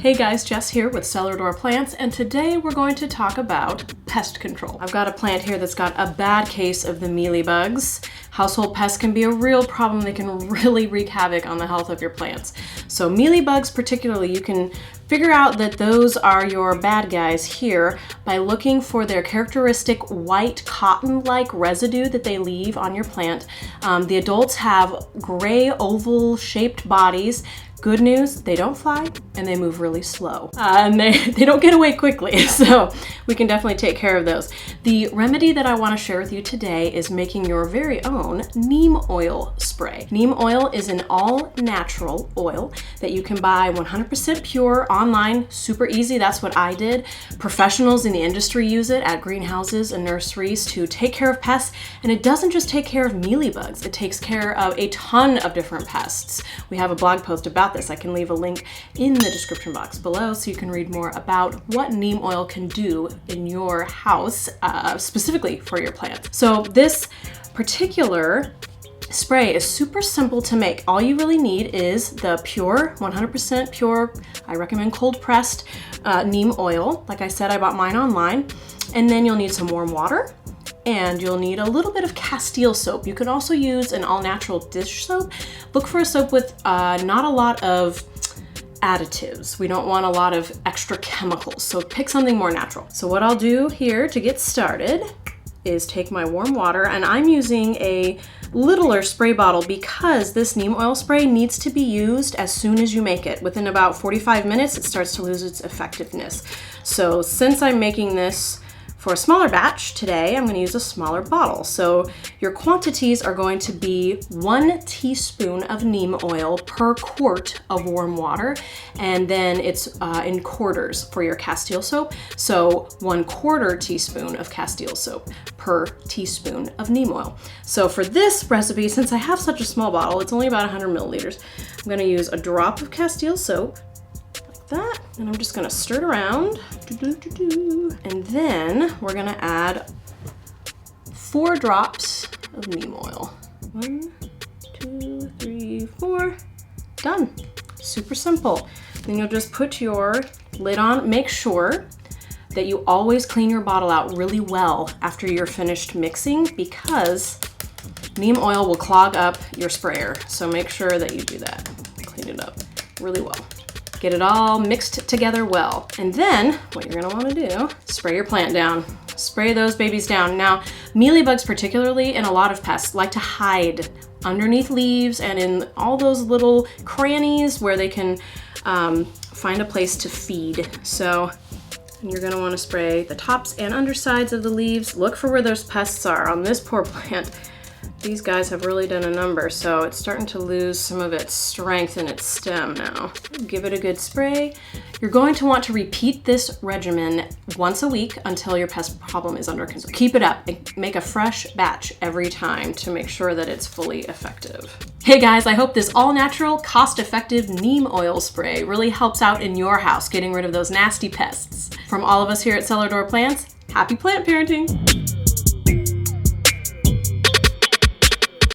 Hey guys, Jess here with Cellar Door Plants, and today we're going to talk about pest control. I've got a plant here that's got a bad case of the mealybugs. Household pests can be a real problem. They can really wreak havoc on the health of your plants. So mealybugs particularly, you can figure out that those are your bad guys here by looking for their characteristic white cotton-like residue that they leave on your plant. The adults have gray oval shaped bodies. Good news, they don't fly and they move really slow. And they don't get away quickly, so we can definitely take care of those. The remedy that I want to share with you today is making your very own neem oil spray. Neem oil is an all-natural oil that you can buy 100% pure online, super easy. That's what I did. Professionals in the industry use it at greenhouses and nurseries to take care of pests, and it doesn't just take care of mealybugs, it takes care of a ton of different pests. We have a blog post about this. I can leave a link in the description box below so you can read more about what neem oil can do in your house, specifically for your plants. So this particular spray is super simple to make. All you really need is the pure, 100% pure, I recommend cold pressed neem oil. Like I said, I bought mine online. And then you'll need some warm water, and you'll need a little bit of Castile soap. You can also use an all-natural dish soap. Look for a soap with not a lot of additives. We don't want a lot of extra chemicals, so pick something more natural. So what I'll do here to get started is take my warm water, and I'm using a littler spray bottle because this neem oil spray needs to be used as soon as you make it. Within about 45 minutes, it starts to lose its effectiveness. So since I'm making this for a smaller batch today, I'm going to use a smaller bottle. So your quantities are going to be 1 teaspoon of neem oil per quart of warm water, and then it's in quarters for your Castile soap. So 1/4 teaspoon of Castile soap per teaspoon of neem oil. So for this recipe, since I have such a small bottle, it's only about 100 milliliters, I'm going to use a drop of Castile soap, that, and I'm just gonna stir it around, and then we're gonna add 4 drops of neem oil. 1, 2, 3, 4, done. Super simple. Then you'll just put your lid on. Make sure that you always clean your bottle out really well after you're finished mixing, because neem oil will clog up your sprayer. So make sure that you do that. Clean it up really well. Get it all mixed together well. And then what you're gonna wanna do, spray your plant down. Spray those babies down. Now, mealybugs particularly, and a lot of pests, like to hide underneath leaves and in all those little crannies where they can find a place to feed. So you're gonna wanna spray the tops and undersides of the leaves. Look for where those pests are. On this poor plant, these guys have really done a number, so it's starting to lose some of its strength in its stem now. Give it a good spray. You're going to want to repeat this regimen once a week until your pest problem is under control. Keep it up and make a fresh batch every time to make sure that it's fully effective. Hey guys, I hope this all-natural, cost-effective neem oil spray really helps out in your house, getting rid of those nasty pests. From all of us here at Cellar Door Plants, happy plant parenting!